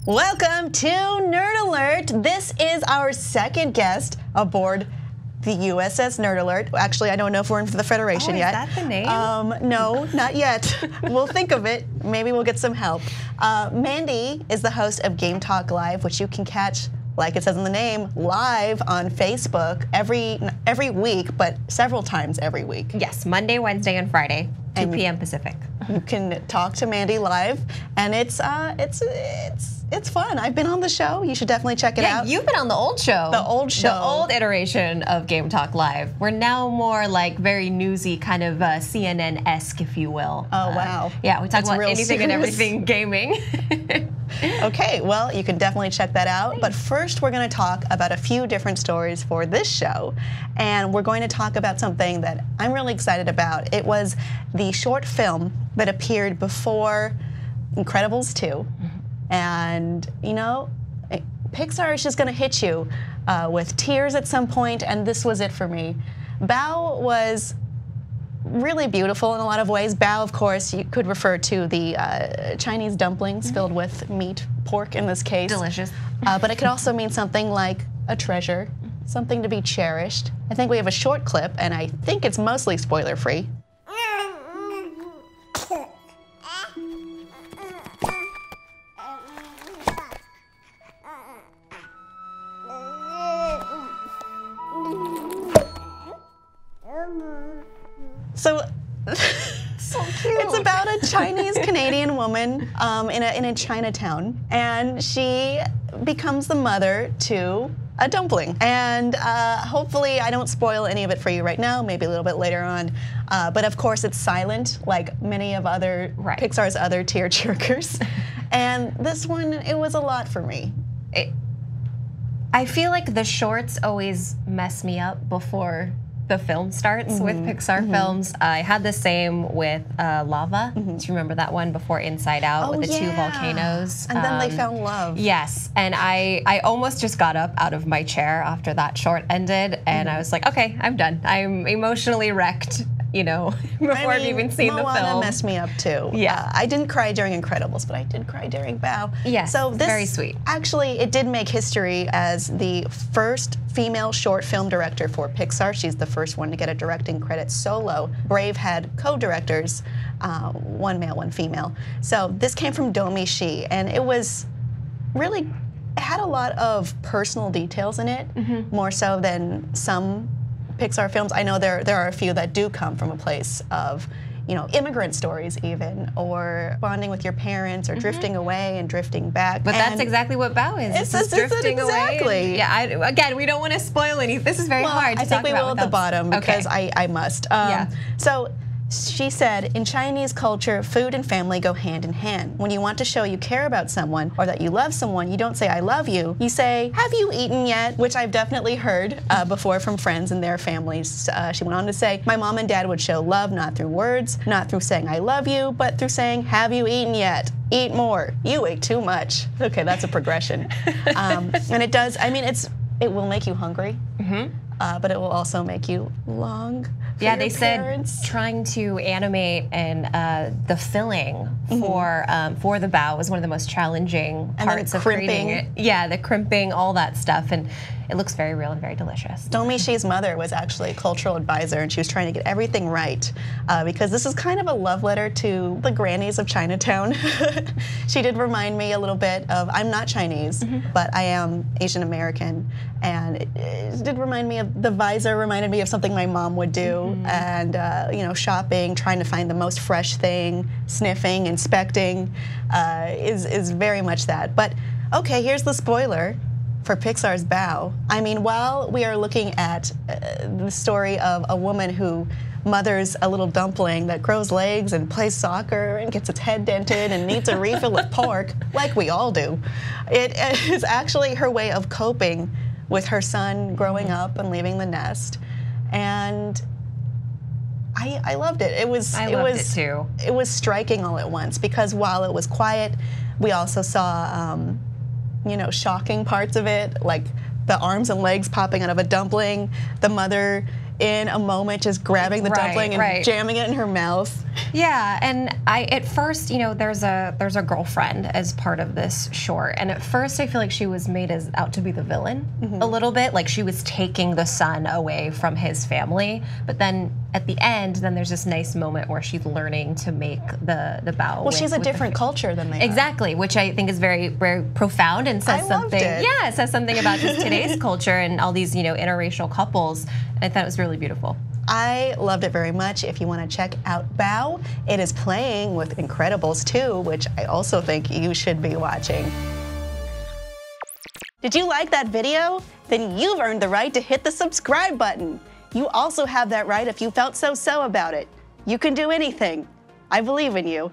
Welcome to Nerd Alert. This is our second guest aboard the USS Nerd Alert. Actually, I don't know if we're in for the Federation yet. Is that the name? No, not yet. We'll think of it. Maybe we'll get some help. Mandie is the host of Game Talk Live, which you can catch, like it says in the name, live on Facebook every week, but several times every week. Yes, Monday, Wednesday, and Friday, 2 p.m. Pacific. You can talk to Mandie live, and it's fun. I've been on the show. You should definitely check it out. Yeah, you've been on the old show. The old show. The old iteration of Game Talk Live. We're now more like very newsy, kind of CNN-esque, if you will. Oh, wow. Yeah, we talk That's about real anything and everything gaming. Okay, well, you can definitely check that out. But first, we're going to talk about a few different stories for this show. And we're going to talk about something that I'm really excited about. It was the short film that appeared before Incredibles 2. And, you know, Pixar is just going to hit you with tears at some point, and this was it for me. Bao was really beautiful in a lot of ways. Bao, of course, you could refer to the Chinese dumplings filled with meat, pork in this case. Delicious. But it could also mean something like a treasure, something to be cherished. I think we have a short clip, and I think it's mostly spoiler-free. So it's about a Chinese-Canadian woman in a Chinatown, and she becomes the mother to a dumpling. And hopefully I don't spoil any of it for you right now, maybe a little bit later on. But of course it's silent, like many of Pixar's other tearjerkers. And this one, it was a lot for me. I feel like the shorts always mess me up before the film starts with Pixar films. I had the same with Lava. Do you remember that one before Inside Out with the two volcanoes? And then they found love. Yes, and I almost just got up out of my chair after that short ended, and I was like, okay, I'm done. I'm emotionally wrecked, you know, before I've even seen the film. Moana messed me up too. Yeah. I didn't cry during Incredibles, but I did cry during Bao. Yes, so this, very sweet. Actually, it did make history as the first female short film director for Pixar. She's the first one to get a directing credit solo. Brave had co-directors, one male, one female. So this came from Domi Shi, and it was really, it had a lot of personal details in it, more so than some Pixar films. I know there are a few that do come from a place of, you know, immigrant stories even, or bonding with your parents, or drifting away and drifting back. But that's exactly what Bao is. It's drifting away. Yeah, again, we don't want to spoil anything. This is very hard to talk about. I think we will at the bottom because I must. So she said, in Chinese culture, food and family go hand in hand. When you want to show you care about someone or that you love someone, you don't say, I love you. You say, have you eaten yet? Which I've definitely heard before from friends and their families. She went on to say, my mom and dad would show love not through words, not through saying, I love you, but through saying, have you eaten yet? Eat more. You ate too much. Okay, that's a progression. And it does, I mean, it will make you hungry. But it will also make you long for your they parents. Said trying to animate and the filling for the Bao was one of the most challenging parts of creating it. Yeah, the crimping, all that stuff, and it looks very real and very delicious. Domi Shi's mother was actually a cultural advisor, and she was trying to get everything right because this is kind of a love letter to the grannies of Chinatown. She did remind me a little bit of, I'm not Chinese, but I am Asian American, and it did remind me of, the visor reminded me of something my mom would do, and you know, shopping, trying to find the most fresh thing, sniffing, inspecting, is very much that. But okay, here's the spoiler for Pixar's Bao. I mean, while we are looking at the story of a woman who mothers a little dumpling that grows legs and plays soccer and gets its head dented and needs a refill of pork, like we all do, it is actually her way of coping with her son growing up and leaving the nest. And I loved it. It was too. It was striking all at once, because while it was quiet, we also saw you know, shocking parts of it, like the arms and legs popping out of a dumpling, the mother in a moment just grabbing the dumpling and jamming it in her mouth. Yeah, and at first, there's a girlfriend as part of this short, and at first I feel like she was made out to be the villain a little bit, like she was taking the son away from his family. But then at the end, then there's this nice moment where she's learning to make the bow. Well, she's a different culture than they are. Exactly, which I think is very, very profound and says something. Yeah, it says something about just today's culture and all these interracial couples. And I thought it was really beautiful. I loved it very much. If you want to check out Bao, it is playing with Incredibles 2, which I also think you should be watching. Did you like that video? Then you've earned the right to hit the subscribe button. You also have that right if you felt so about it. You can do anything. I believe in you.